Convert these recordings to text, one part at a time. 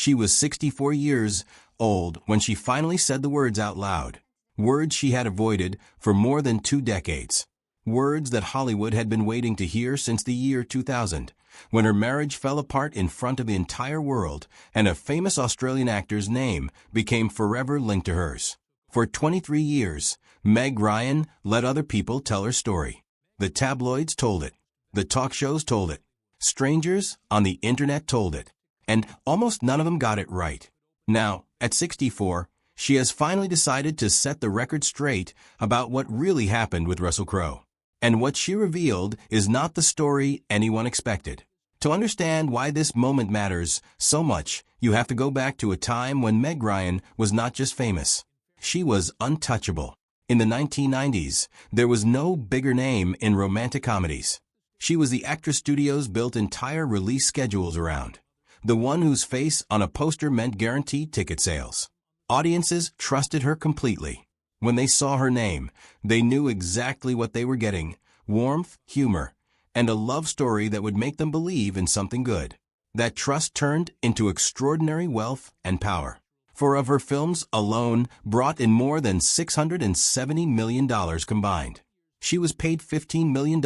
She was 64 years old when she finally said the words out loud. Words she had avoided for more than 2 decades. Words that Hollywood had been waiting to hear since the year 2000, when her marriage fell apart in front of the entire world and a famous Australian actor's name became forever linked to hers. For 23 years, Meg Ryan let other people tell her story. The tabloids told it. The talk shows told it. Strangers on the internet told it. And almost none of them got it right. Now, at 64, she has finally decided to set the record straight about what really happened with Russell Crowe. And what she revealed is not the story anyone expected. To understand why this moment matters so much, you have to go back to a time when Meg Ryan was not just famous. She was untouchable. In the 1990s, there was no bigger name in romantic comedies. She was the actress studios built entire release schedules around. The one whose face on a poster meant guaranteed ticket sales. Audiences trusted her completely. When they saw her name, they knew exactly what they were getting: warmth, humor, and a love story that would make them believe in something good. That trust turned into extraordinary wealth and power. 4 of her films alone brought in more than $670 million combined. She was paid $15 million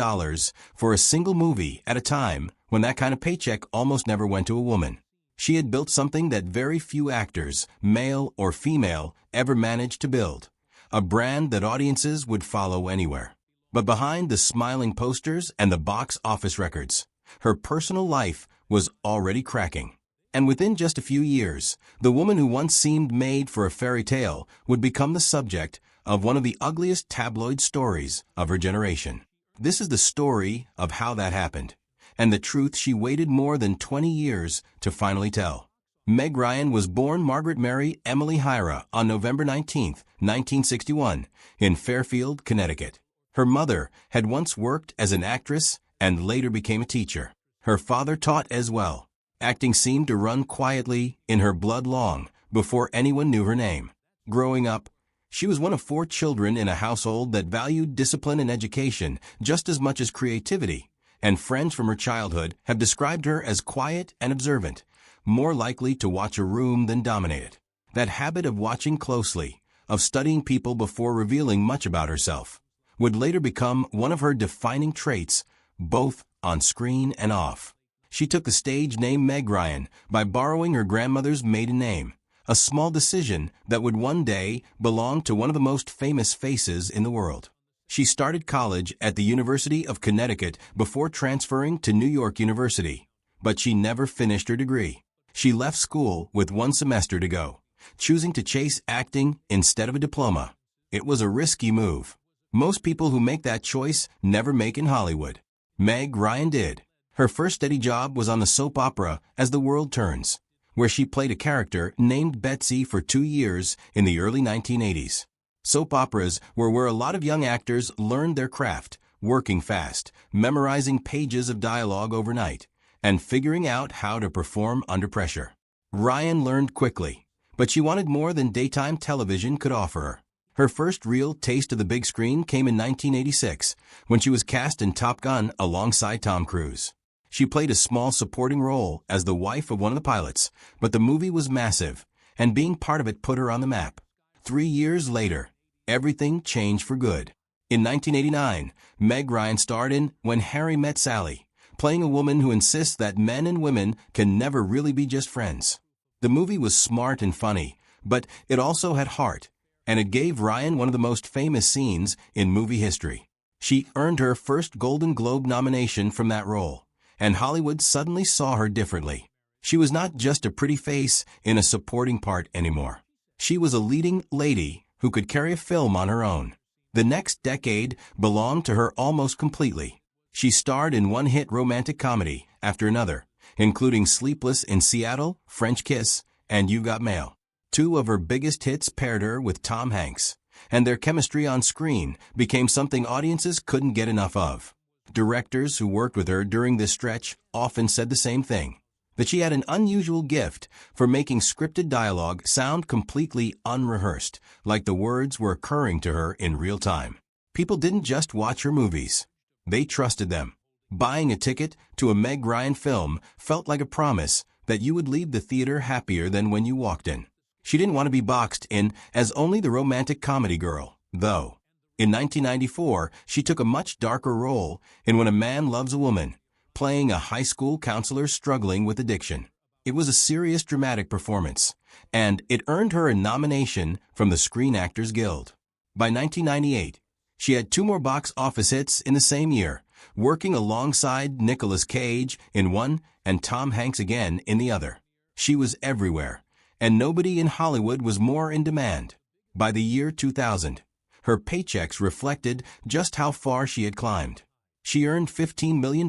for a single movie at a time when that kind of paycheck almost never went to a woman. She had built something that very few actors, male or female, ever managed to build. A brand that audiences would follow anywhere. But behind the smiling posters and the box office records, her personal life was already cracking. And within just a few years, the woman who once seemed made for a fairy tale would become the subject of one of the ugliest tabloid stories of her generation. This is the story of how that happened, and the truth she waited more than 20 years to finally tell. Meg Ryan was born Margaret Mary Emily Hyra on November 19, 1961, in Fairfield, Connecticut. Her mother had once worked as an actress and later became a teacher. Her father taught as well. Acting seemed to run quietly in her blood long before anyone knew her name. Growing up, she was one of 4 children in a household that valued discipline and education just as much as creativity, and friends from her childhood have described her as quiet and observant, more likely to watch a room than dominate it. That habit of watching closely, of studying people before revealing much about herself, would later become one of her defining traits, both on screen and off. She took the stage name Meg Ryan by borrowing her grandmother's maiden name, a small decision that would one day belong to one of the most famous faces in the world. She started college at the University of Connecticut before transferring to New York University, but she never finished her degree. She left school with 1 semester to go, choosing to chase acting instead of a diploma. It was a risky move. Most people who make that choice never make in Hollywood. Meg Ryan did. Her first steady job was on the soap opera As the World Turns, where she played a character named Betsy for 2 years in the early 1980s. Soap operas were where a lot of young actors learned their craft, working fast, memorizing pages of dialogue overnight, and figuring out how to perform under pressure. Ryan learned quickly, but she wanted more than daytime television could offer her. Her first real taste of the big screen came in 1986, when she was cast in Top Gun alongside Tom Cruise. She played a small supporting role as the wife of one of the pilots, but the movie was massive, and being part of it put her on the map. 3 years later, everything changed for good. In 1989, Meg Ryan starred in When Harry Met Sally, playing a woman who insists that men and women can never really be just friends. The movie was smart and funny, but it also had heart, and it gave Ryan one of the most famous scenes in movie history. She earned her first Golden Globe nomination from that role, and Hollywood suddenly saw her differently. She was not just a pretty face in a supporting part anymore. She was a leading lady who could carry a film on her own. The next decade belonged to her almost completely. She starred in one-hit romantic comedy after another, including Sleepless in Seattle, French Kiss, and You Got Mail. 2 of her biggest hits paired her with Tom Hanks, and their chemistry on screen became something audiences couldn't get enough of. Directors who worked with her during this stretch often said the same thing, that she had an unusual gift for making scripted dialogue sound completely unrehearsed, like the words were occurring to her in real time. People didn't just watch her movies. They trusted them. Buying a ticket to a Meg Ryan film felt like a promise that you would leave the theater happier than when you walked in. She didn't want to be boxed in as only the romantic comedy girl, though. In 1994, she took a much darker role in When a Man Loves a Woman, playing a high school counselor struggling with addiction. It was a serious dramatic performance, and it earned her a nomination from the Screen Actors Guild. By 1998, she had 2 more box office hits in the same year, working alongside Nicolas Cage in one and Tom Hanks again in the other. She was everywhere, and nobody in Hollywood was more in demand. By the year 2000, her paychecks reflected just how far she had climbed. She earned $15 million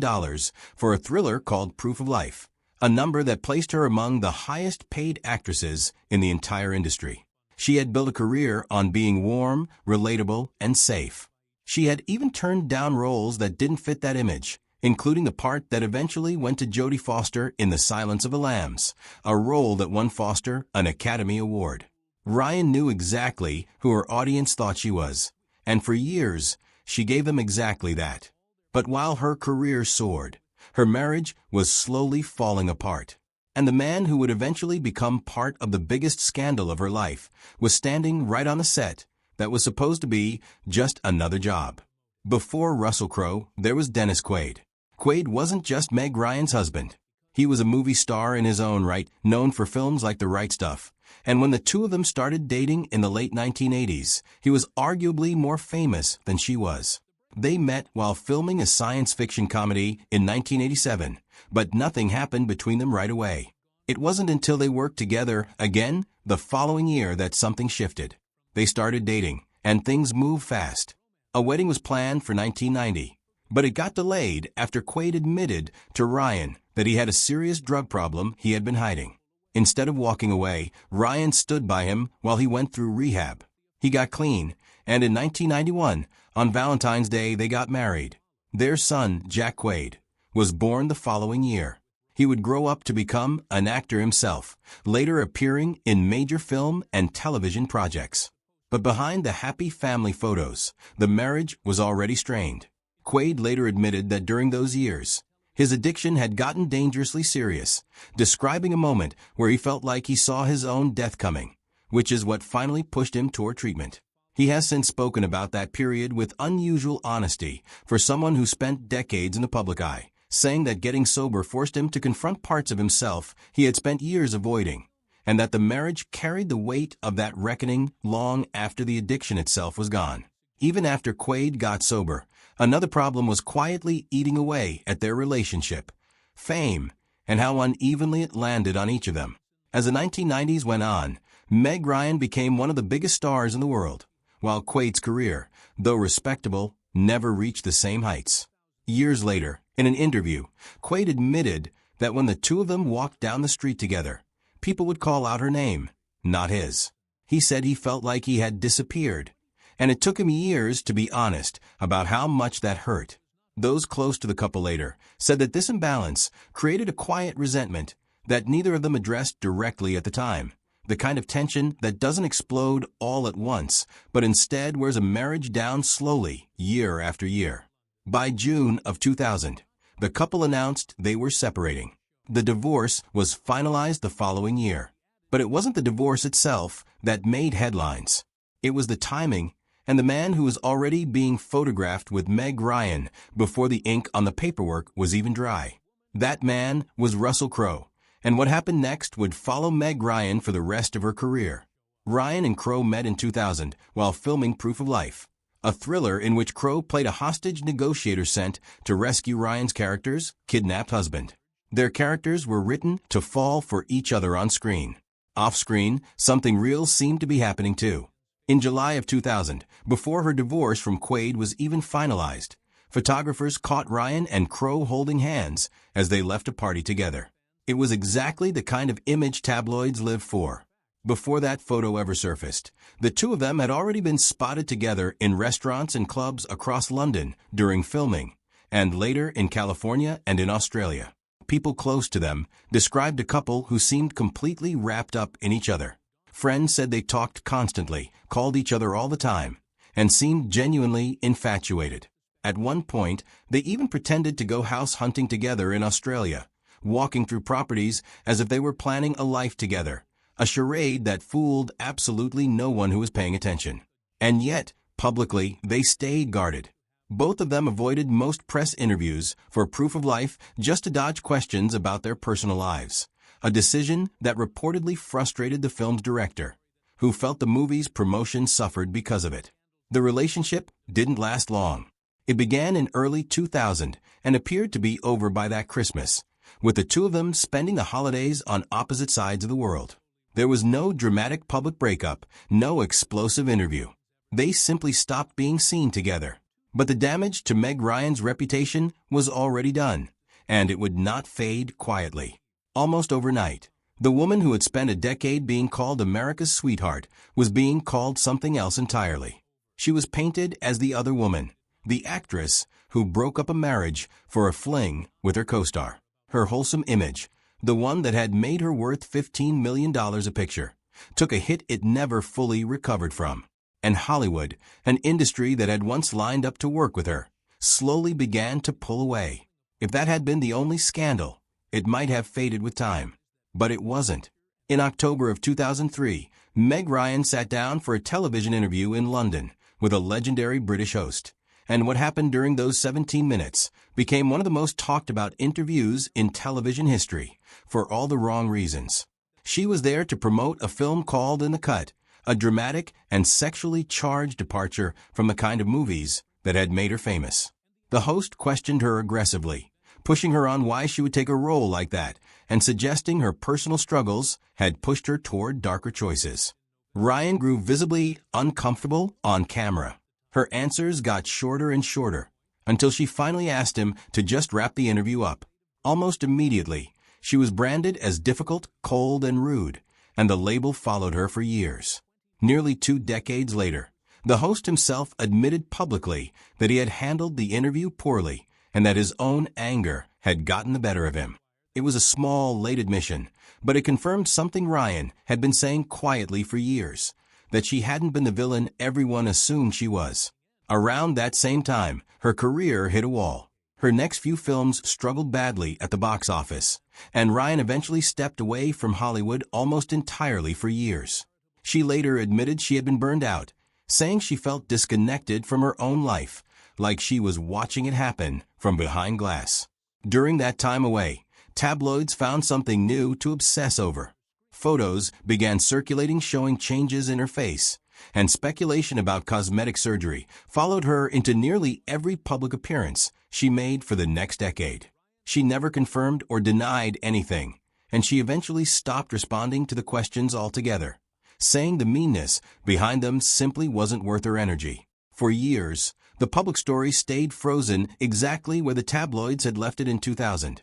for a thriller called Proof of Life, a number that placed her among the highest-paid actresses in the entire industry. She had built a career on being warm, relatable, and safe. She had even turned down roles that didn't fit that image, including the part that eventually went to Jodie Foster in The Silence of the Lambs, a role that won Foster an Academy Award. Ryan knew exactly who her audience thought she was, and for years, she gave them exactly that. But while her career soared, her marriage was slowly falling apart. And the man who would eventually become part of the biggest scandal of her life was standing right on the set that was supposed to be just another job. Before Russell Crowe, there was Dennis Quaid. Quaid wasn't just Meg Ryan's husband. He was a movie star in his own right, known for films like The Right Stuff. And when the two of them started dating in the late 1980s, he was arguably more famous than she was. They met while filming a science fiction comedy in 1987, but nothing happened between them right away. It wasn't until they worked together again the following year that something shifted. They started dating, and things moved fast. A wedding was planned for 1990, but it got delayed after Quaid admitted to Ryan that he had a serious drug problem he had been hiding. Instead of walking away, Ryan stood by him while he went through rehab. He got clean, and in 1991, on Valentine's Day, they got married. Their son, Jack Quaid, was born the following year. He would grow up to become an actor himself, later appearing in major film and television projects. But behind the happy family photos, the marriage was already strained. Quaid later admitted that during those years, his addiction had gotten dangerously serious, describing a moment where he felt like he saw his own death coming, which is what finally pushed him toward treatment. He has since spoken about that period with unusual honesty for someone who spent decades in the public eye, saying that getting sober forced him to confront parts of himself he had spent years avoiding, and that the marriage carried the weight of that reckoning long after the addiction itself was gone. Even after Quaid got sober, another problem was quietly eating away at their relationship: fame, and how unevenly it landed on each of them. As the 1990s went on, Meg Ryan became one of the biggest stars in the world, while Quaid's career, though respectable, never reached the same heights. Years later, in an interview, Quaid admitted that when the two of them walked down the street together, people would call out her name, not his. He said he felt like he had disappeared, and it took him years to be honest about how much that hurt. Those close to the couple later said that this imbalance created a quiet resentment that neither of them addressed directly at the time, the kind of tension that doesn't explode all at once, but instead wears a marriage down slowly, year after year. By June of 2000, the couple announced they were separating. The divorce was finalized the following year. But it wasn't the divorce itself that made headlines. It was the timing and the man who was already being photographed with Meg Ryan before the ink on the paperwork was even dry. That man was Russell Crowe, and what happened next would follow Meg Ryan for the rest of her career. Ryan and Crowe met in 2000 while filming Proof of Life, a thriller in which Crowe played a hostage negotiator sent to rescue Ryan's character's kidnapped husband. Their characters were written to fall for each other on screen. Off-screen, something real seemed to be happening too. In July of 2000, before her divorce from Quaid was even finalized, photographers caught Ryan and Crowe holding hands as they left a party together. It was exactly the kind of image tabloids live for. Before that photo ever surfaced, the two of them had already been spotted together in restaurants and clubs across London during filming, and later in California and in Australia. People close to them described a couple who seemed completely wrapped up in each other. Friends said they talked constantly, called each other all the time, and seemed genuinely infatuated. At one point, they even pretended to go house hunting together in Australia, walking through properties as if they were planning a life together, a charade that fooled absolutely no one who was paying attention. And yet, publicly, they stayed guarded. Both of them avoided most press interviews for proof of life just to dodge questions about their personal lives, a decision that reportedly frustrated the film's director, who felt the movie's promotion suffered because of it. The relationship didn't last long. It began in early 2000 and appeared to be over by that Christmas, with the two of them spending the holidays on opposite sides of the world. There was no dramatic public breakup, no explosive interview. They simply stopped being seen together. But the damage to Meg Ryan's reputation was already done, and it would not fade quietly. Almost overnight, the woman who had spent a decade being called America's sweetheart was being called something else entirely. She was painted as the other woman, the actress who broke up a marriage for a fling with her co-star. Her wholesome image, the one that had made her worth $15 million a picture, took a hit it never fully recovered from. And Hollywood, an industry that had once lined up to work with her, slowly began to pull away. If that had been the only scandal, it might have faded with time. But it wasn't. In October of 2003, Meg Ryan sat down for a television interview in London with a legendary British host. And what happened during those 17 minutes became one of the most talked about interviews in television history, for all the wrong reasons. She was there to promote a film called In the Cut, a dramatic and sexually charged departure from the kind of movies that had made her famous. The host questioned her aggressively, pushing her on why she would take a role like that, and suggesting her personal struggles had pushed her toward darker choices. Ryan grew visibly uncomfortable on camera. Her answers got shorter and shorter, until she finally asked him to just wrap the interview up. Almost immediately, she was branded as difficult, cold, and rude, and the label followed her for years. Nearly 2 decades later, the host himself admitted publicly that he had handled the interview poorly and that his own anger had gotten the better of him. It was a small, late admission, but it confirmed something Ryan had been saying quietly for years, that she hadn't been the villain everyone assumed she was. Around that same time, her career hit a wall. Her next few films struggled badly at the box office, and Ryan eventually stepped away from Hollywood almost entirely for years. She later admitted she had been burned out, saying she felt disconnected from her own life, like she was watching it happen from behind glass. During that time away, tabloids found something new to obsess over. Photos began circulating showing changes in her face, and speculation about cosmetic surgery followed her into nearly every public appearance she made for the next decade. She never confirmed or denied anything, and she eventually stopped responding to the questions altogether, saying the meanness behind them simply wasn't worth her energy. For years, the public story stayed frozen exactly where the tabloids had left it in 2000.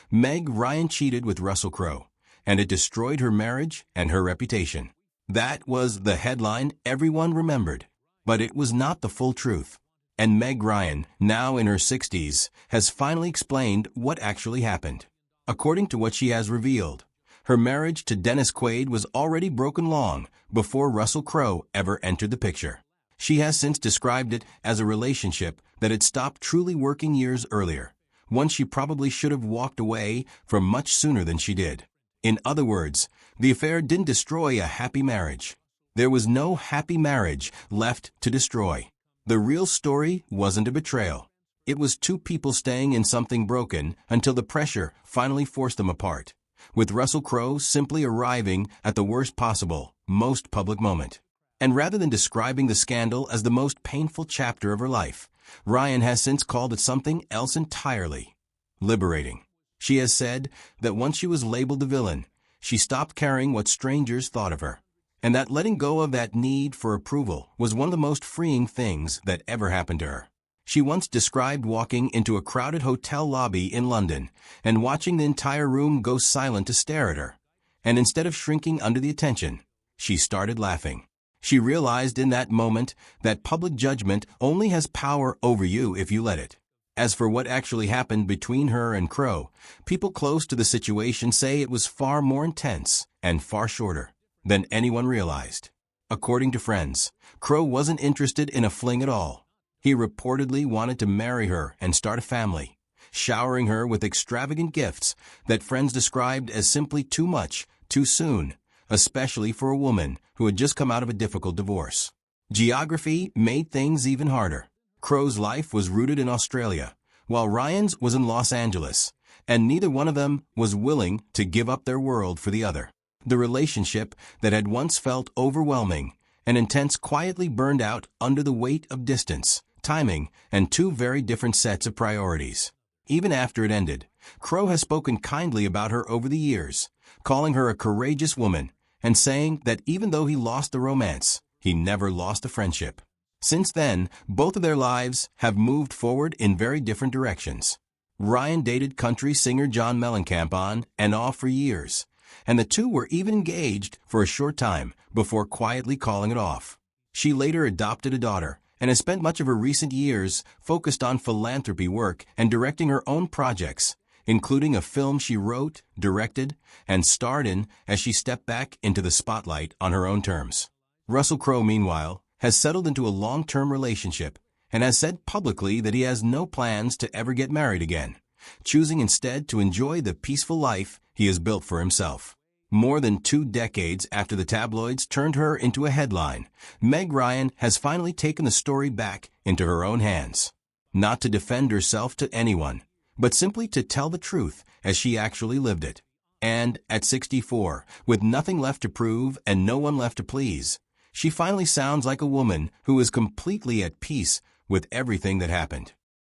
Meg Ryan cheated with Russell Crowe, and it destroyed her marriage and her reputation. That was the headline everyone remembered, but it was not the full truth. And Meg Ryan, now in her 60s, has finally explained what actually happened. According to what she has revealed, her marriage to Dennis Quaid was already broken long before Russell Crowe ever entered the picture. She has since described it as a relationship that had stopped truly working years earlier, one she probably should have walked away from much sooner than she did. In other words, the affair didn't destroy a happy marriage. There was no happy marriage left to destroy. The real story wasn't a betrayal. It was two people staying in something broken until the pressure finally forced them apart, with Russell Crowe simply arriving at the worst possible, most public moment. And rather than describing the scandal as the most painful chapter of her life, Ryan has since called it something else entirely: liberating. She has said that once she was labeled the villain, she stopped caring what strangers thought of her, and that letting go of that need for approval was one of the most freeing things that ever happened to her. She once described walking into a crowded hotel lobby in London and watching the entire room go silent to stare at her, and instead of shrinking under the attention, she started laughing. She realized in that moment that public judgment only has power over you if you let it. As for what actually happened between her and Crowe, people close to the situation say it was far more intense and far shorter than anyone realized. According to friends, Crowe wasn't interested in a fling at all. He reportedly wanted to marry her and start a family, showering her with extravagant gifts that friends described as simply too much, too soon, especially for a woman who had just come out of a difficult divorce. Geography made things even harder. Crowe's life was rooted in Australia, while Ryan's was in Los Angeles, and neither one of them was willing to give up their world for the other. The relationship that had once felt overwhelming and intense quietly burned out under the weight of distance, timing, and two very different sets of priorities. Even after it ended, Crowe has spoken kindly about her over the years, calling her a courageous woman and saying that even though he lost the romance, he never lost the friendship. Since then, both of their lives have moved forward in very different directions. Ryan dated country singer John Mellencamp on and off for years, and the two were even engaged for a short time before quietly calling it off. She later adopted a daughter and has spent much of her recent years focused on philanthropy work and directing her own projects, including a film she wrote, directed, and starred in as she stepped back into the spotlight on her own terms. Russell Crowe, meanwhile, has settled into a long-term relationship and has said publicly that he has no plans to ever get married again, choosing instead to enjoy the peaceful life he has built for himself. More than 2 decades after the tabloids turned her into a headline, Meg Ryan has finally taken the story back into her own hands. Not to defend herself to anyone, but simply to tell the truth as she actually lived it. And at 64, with nothing left to prove and no one left to please, she finally sounds like a woman who is completely at peace with everything that happened.